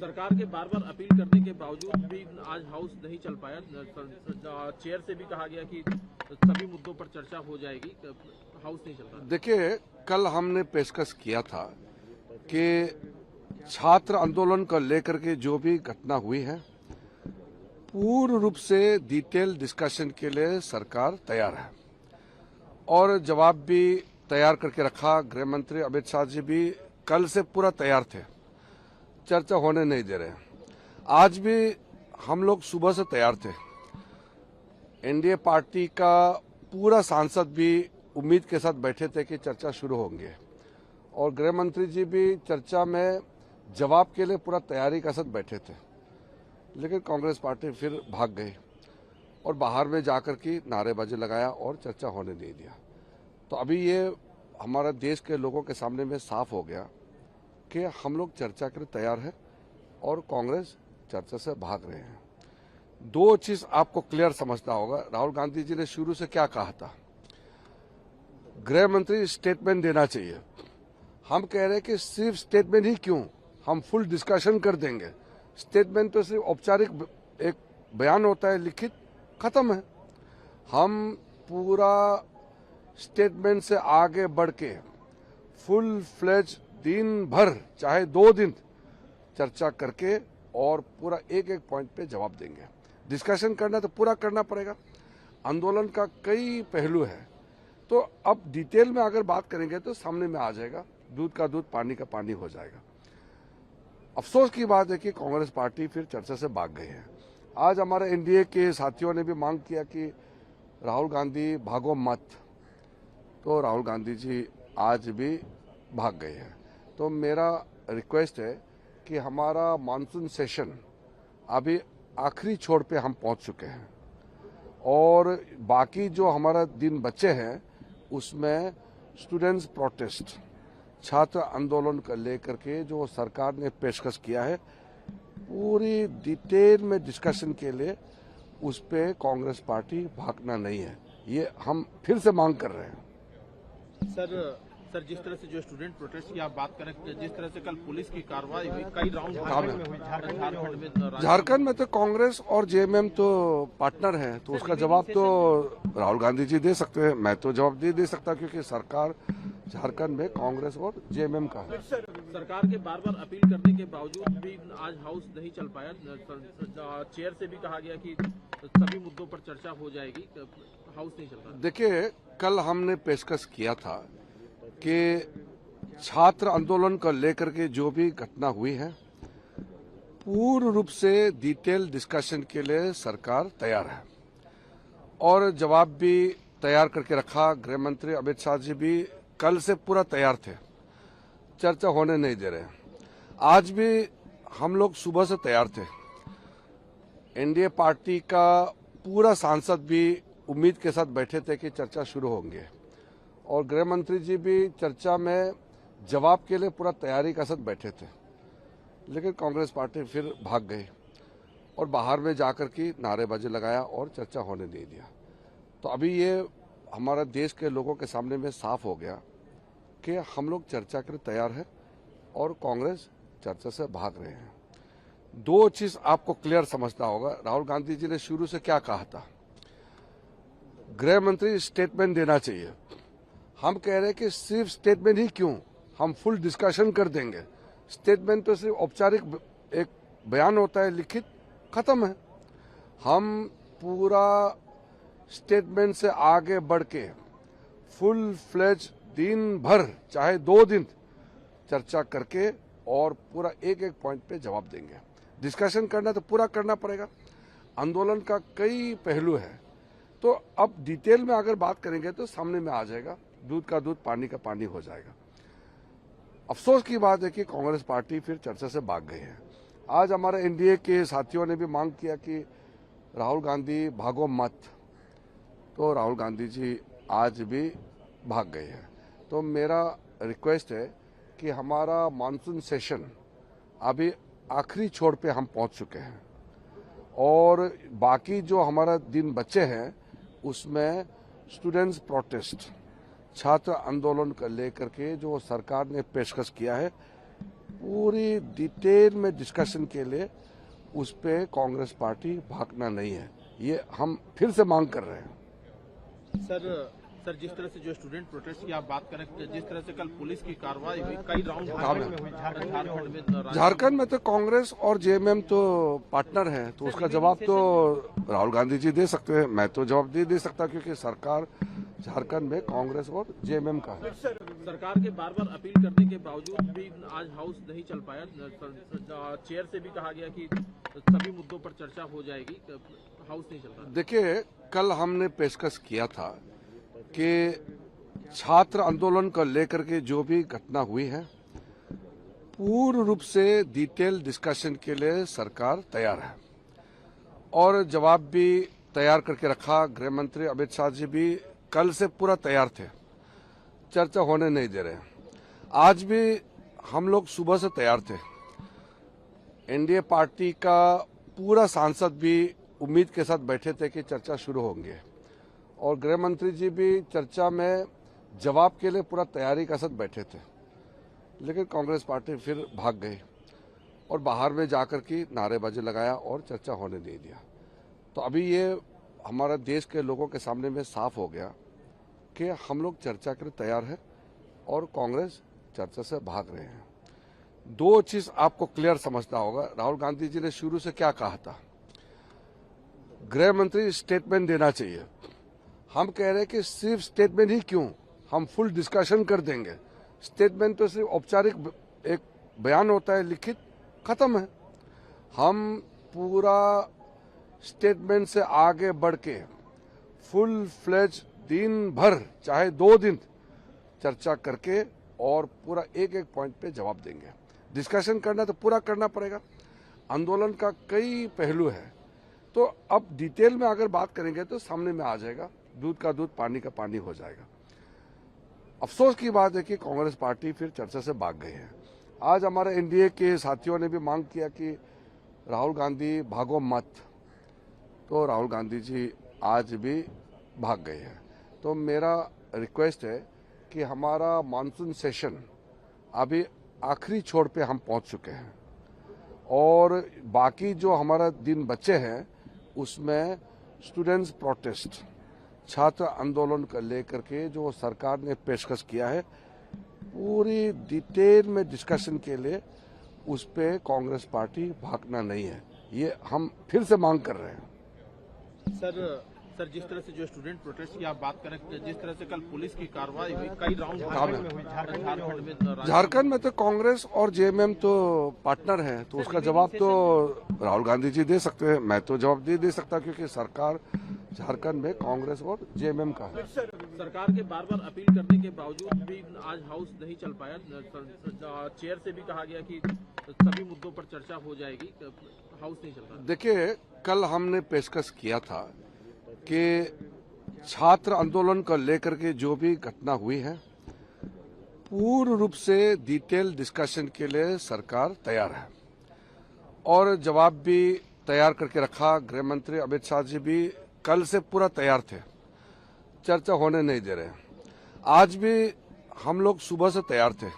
सरकार के बार बार अपील करने के बावजूद भी आज हाउस नहीं चल पाया। चेयर से भी कहा गया कि सभी मुद्दों पर चर्चा हो जाएगी, हाउस नहीं चल रहा। देखिए, कल हमने पेशकश किया था कि छात्र आंदोलन को लेकर के जो भी घटना हुई है, पूर्ण रूप से डिटेल डिस्कशन के लिए सरकार तैयार है और जवाब भी तैयार करके रखा। गृह मंत्री अमित शाह जी भी कल से पूरा तैयार थे, चर्चा होने नहीं दे रहे। आज भी हम लोग सुबह से तैयार थे। एनडीए पार्टी का पूरा सांसद भी उम्मीद के साथ बैठे थे कि चर्चा शुरू होंगे और गृह मंत्री जी भी चर्चा में जवाब के लिए पूरा तैयारी के साथ बैठे थे, लेकिन कांग्रेस पार्टी फिर भाग गई और बाहर में जाकर के नारेबाजी लगाया और चर्चा होने नहीं दिया। तो अभी ये हमारे देश के लोगों के सामने में साफ हो गया कि हम लोग चर्चा के लिए तैयार है और कांग्रेस चर्चा से भाग रहे हैं। दो चीज आपको क्लियर समझना होगा। राहुल गांधी जी ने शुरू से क्या कहा था, गृह मंत्री स्टेटमेंट देना चाहिए। हम कह रहे हैं कि सिर्फ स्टेटमेंट ही क्यों, हम फुल डिस्कशन कर देंगे। स्टेटमेंट तो सिर्फ औपचारिक एक बयान होता है, लिखित, खत्म है। हम पूरा स्टेटमेंट से आगे बढ़ के फुल फ्लेज दिन भर, चाहे 2 दिन चर्चा करके और पूरा एक एक पॉइंट पे जवाब देंगे। डिस्कशन करना तो पूरा करना पड़ेगा। आंदोलन का कई पहलू है, तो अब डिटेल में अगर बात करेंगे तो सामने में आ जाएगा, दूध का दूध पानी का पानी हो जाएगा। अफसोस की बात है कि कांग्रेस पार्टी फिर चर्चा से भाग गई है। आज हमारे एनडीए के साथियों ने भी मांग किया कि राहुल गांधी भागो मत, तो राहुल गांधी जी आज भी भाग गए हैं। तो मेरा रिक्वेस्ट है कि हमारा मानसून सेशन अभी आखिरी छोर पे हम पहुंच चुके हैं और बाकी जो हमारा दिन बचे हैं उसमें स्टूडेंट्स प्रोटेस्ट, छात्र आंदोलन को लेकर के जो सरकार ने पेशकश किया है, पूरी डिटेल में डिस्कशन के लिए उस पे कांग्रेस पार्टी भागना नहीं है। ये हम फिर से मांग कर रहे हैं। सर, जिस तरह से जो स्टूडेंट प्रोटेस्ट की आप बात करें, जिस तरह से कल पुलिस की कार्रवाई हुई, कई राउंड झारखंड में तो कांग्रेस और जेएमएम तो पार्टनर हैं, तो उसका जवाब तो राहुल गांधी जी दे सकते हैं। मैं तो जवाब दे सकता, क्योंकि सरकार झारखंड में कांग्रेस और जेएमएम का है। सरकार के बार बार अपील करने के बावजूद भी आज हाउस नहीं चल पाया। चेयर से भी कहा गया कि सभी मुद्दों पर चर्चा हो जाएगी, हाउस नहीं चल रहा। देखिए, कल हमने पेशकश किया था कि छात्र आंदोलन को लेकर के जो भी घटना हुई है, पूर्ण रूप से डिटेल डिस्कशन के लिए सरकार तैयार है और जवाब भी तैयार करके रखा। गृह मंत्री अमित शाह जी भी कल से पूरा तैयार थे, चर्चा होने नहीं दे रहे। आज भी हम लोग सुबह से तैयार थे। एनडीए पार्टी का पूरा सांसद भी उम्मीद के साथ बैठे थे कि चर्चा शुरू होंगे और गृह मंत्री जी भी चर्चा में जवाब के लिए पूरा तैयारी के साथ बैठे थे, लेकिन कांग्रेस पार्टी फिर भाग गई और बाहर में जाकर के नारेबाजी लगाया और चर्चा होने नहीं दिया। तो अभी ये हमारे देश के लोगों के सामने में साफ हो गया कि हम लोग चर्चा के लिए तैयार है और कांग्रेस चर्चा से भाग रहे हैं। दो चीज आपको क्लियर समझना होगा। राहुल गांधी जी ने शुरू से क्या कहा था, गृह मंत्री स्टेटमेंट देना चाहिए। हम कह रहे हैं कि सिर्फ स्टेटमेंट ही क्यों, हम फुल डिस्कशन कर देंगे। स्टेटमेंट तो सिर्फ औपचारिक एक बयान होता है, लिखित, खत्म है। हम पूरा स्टेटमेंट से आगे बढ़ के फुल फ्लेज दिन भर, चाहे 2 दिन चर्चा करके और पूरा एक एक पॉइंट पे जवाब देंगे। डिस्कशन करना तो पूरा करना पड़ेगा। आंदोलन का कई पहलू है, तो अब डिटेल में अगर बात करेंगे तो सामने में आ जाएगा, दूध का दूध पानी का पानी हो जाएगा। अफसोस की बात है कि कांग्रेस पार्टी फिर चर्चा से भाग गई है। आज हमारे एनडीए के साथियों ने भी मांग किया कि राहुल गांधी भागो मत, तो राहुल गांधी जी आज भी भाग गए हैं। तो मेरा रिक्वेस्ट है कि हमारा मानसून सेशन अभी आखिरी छोर पे हम पहुंच चुके हैं और बाकी जो हमारा दिन बचे हैं उसमें स्टूडेंट्स प्रोटेस्ट, छात्र आंदोलन को लेकर के जो सरकार ने पेशकश किया है, पूरी डिटेल में डिस्कशन के लिए उस पे कांग्रेस पार्टी भागना नहीं है, ये हम फिर से मांग कर रहे हैं। सर जिस तरह से जो स्टूडेंट प्रोटेस्ट की आप बात करें, जिस तरह से कल पुलिस की कार्रवाई हुई, कई राउंड झारखंड में तो कांग्रेस और जेएमएम तो पार्टनर हैं, तो उसका जवाब तो राहुल गांधी जी दे सकते हैं, मैं तो जवाब दे सकता, क्योंकि सरकार झारखंड में कांग्रेस और जेएमएम का है। सरकार के बार बार अपील करने के बावजूद भी आज हाउस नहीं चल पाया। चेयर से भी कहा गया कि सभी मुद्दों पर चर्चा हो जाएगी, हाउस नहीं चल रहा। देखिए, कल हमने पेशकश किया था कि छात्र आंदोलन को लेकर के जो भी घटना हुई है, पूर्ण रूप से डिटेल डिस्कशन के लिए सरकार तैयार है और जवाब भी तैयार करके रखा। गृह मंत्री अमित शाह जी भी कल से पूरा तैयार थे, चर्चा होने नहीं दे रहे। आज भी हम लोग सुबह से तैयार थे। एनडीए पार्टी का पूरा सांसद भी उम्मीद के साथ बैठे थे कि चर्चा शुरू होंगे और गृह मंत्री जी भी चर्चा में जवाब के लिए पूरा तैयारी के साथ बैठे थे, लेकिन कांग्रेस पार्टी फिर भाग गई और बाहर में जाकर के नारेबाजी लगाया और चर्चा होने नहीं दिया। तो अभी ये हमारा देश के लोगों के सामने में साफ हो गया कि हम लोग चर्चा के लिए तैयार है और कांग्रेस चर्चा से भाग रहे हैं। दो चीज आपको क्लियर समझना होगा। राहुल गांधी जी ने शुरू से क्या कहा था, गृह मंत्री स्टेटमेंट देना चाहिए। हम कह रहे हैं कि सिर्फ स्टेटमेंट ही क्यों, हम फुल डिस्कशन कर देंगे। स्टेटमेंट तो सिर्फ औपचारिक एक बयान होता है, लिखित, खत्म है। हम पूरा स्टेटमेंट से आगे बढ़ के फुल फ्लेज दिन भर, चाहे 2 दिन चर्चा करके और पूरा एक एक पॉइंट पे जवाब देंगे। डिस्कशन करना तो पूरा करना पड़ेगा। आंदोलन का कई पहलू है, तो अब डिटेल में अगर बात करेंगे तो सामने में आ जाएगा, दूध का दूध पानी का पानी हो जाएगा। अफसोस की बात है कि कांग्रेस पार्टी फिर चर्चा से भाग गई है। आज हमारे एनडीए के साथियों ने भी मांग किया कि राहुल गांधी भागो मत, तो राहुल गांधी जी आज भी भाग गए हैं। तो मेरा रिक्वेस्ट है कि हमारा मानसून सेशन अभी आखिरी छोर पे हम पहुंच चुके हैं और बाकी जो हमारा दिन बचे हैं उसमें स्टूडेंट्स प्रोटेस्ट, छात्र आंदोलन को लेकर के जो सरकार ने पेशकश किया है, पूरी डिटेल में डिस्कशन के लिए उस पे कांग्रेस पार्टी भागना नहीं है, ये हम फिर से मांग कर रहे हैं। सर जिस तरह से जो स्टूडेंट प्रोटेस्ट की आप बात करें, जिस तरह से कल पुलिस की कार्रवाई हुई, कई राउंड झारखंड में तो कांग्रेस और जेएमएम तो पार्टनर हैं, तो उसका जवाब तो राहुल गांधी जी दे सकते हैं, मैं तो जवाब दे सकता, क्योंकि सरकार झारखंड में कांग्रेस और जेएमएम का है। सरकार के बार बार अपील करने के बावजूद भी आज हाउस नहीं चल पाया। चेयर से भी कहा गया कि सभी मुद्दों पर चर्चा हो जाएगी, हाउस नहीं चल रहा। देखिए, कल हमने पेशकश किया था कि छात्र आंदोलन को लेकर के जो भी घटना हुई है, पूर्ण रूप से डिटेल डिस्कशन के लिए सरकार तैयार है और जवाब भी तैयार करके रखा। गृह मंत्री अमित शाह जी भी कल से पूरा तैयार थे, चर्चा होने नहीं दे रहे। आज भी हम लोग सुबह से तैयार थे।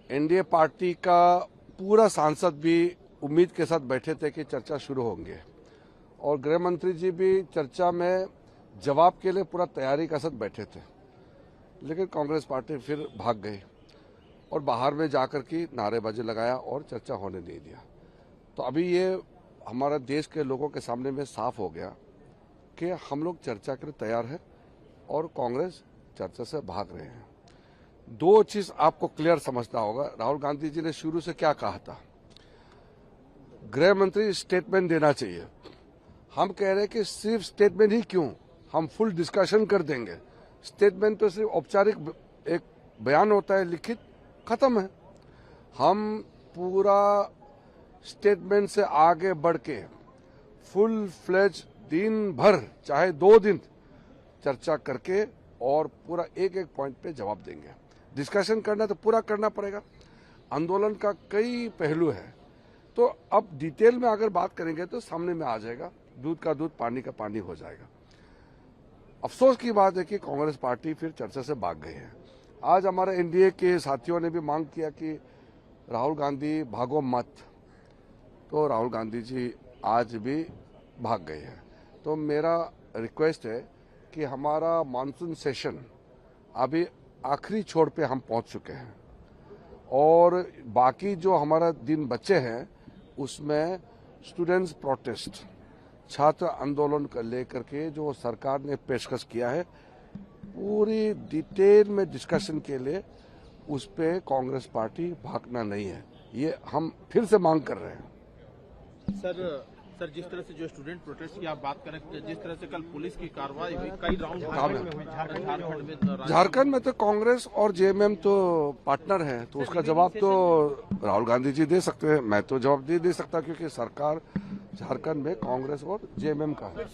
एनडीए पार्टी का पूरा सांसद भी उम्मीद के साथ बैठे थे कि चर्चा शुरू होंगे और गृह मंत्री जी भी चर्चा में जवाब के लिए पूरा तैयारी के साथ बैठे थे, लेकिन कांग्रेस पार्टी फिर भाग गई और बाहर में जाकर के नारेबाजी लगाया और चर्चा होने नहीं दिया। तो अभी ये हमारा देश के लोगों के सामने में साफ हो गया कि हम लोग चर्चा के लिए तैयार है और कांग्रेस चर्चा से भाग रहे हैं। दो चीज आपको क्लियर समझना होगा। राहुल गांधी जी ने शुरू से क्या कहा था, गृह मंत्री स्टेटमेंट देना चाहिए। हम कह रहे हैं कि सिर्फ स्टेटमेंट ही क्यों, हम फुल डिस्कशन कर देंगे। स्टेटमेंट तो सिर्फ औपचारिक एक बयान होता है, लिखित, खत्म है। हम पूरा स्टेटमेंट से आगे बढ़ के फुल फ्लेज दिन भर, चाहे 2 दिन चर्चा करके और पूरा एक एक पॉइंट पे जवाब देंगे। डिस्कशन करना तो पूरा करना पड़ेगा। आंदोलन का कई पहलू है, तो अब डिटेल में अगर बात करेंगे तो सामने में आ जाएगा, दूध का दूध पानी का पानी हो जाएगा। अफसोस की बात है कि कांग्रेस पार्टी फिर चर्चा से भाग गई है। आज हमारे एनडीए के साथियों ने भी मांग किया कि राहुल गांधी भागो मत, तो राहुल गांधी जी आज भी भाग गए हैं। तो मेरा रिक्वेस्ट है कि हमारा मानसून सेशन अभी आखिरी छोर पे हम पहुंच चुके हैं और बाकी जो हमारा दिन बचे हैं उसमें स्टूडेंट्स प्रोटेस्ट, छात्र आंदोलन को लेकर के जो सरकार ने पेशकश किया है, पूरी डिटेल में डिस्कशन के लिए उस पे कांग्रेस पार्टी भागना नहीं है, ये हम फिर से मांग कर रहे हैं। सर जिस तरह से जो स्टूडेंट प्रोटेस्ट की आप बात करें, जिस तरह से कल पुलिस की कार्रवाई हुई, कई राउंड झारखंड में तो कांग्रेस और जेएमएम तो पार्टनर हैं, तो उसका जवाब तो राहुल गांधी जी दे सकते हैं, मैं तो जवाब नहीं दे सकता क्योंकि सरकार झारखंड में कांग्रेस और जेएमएम का है।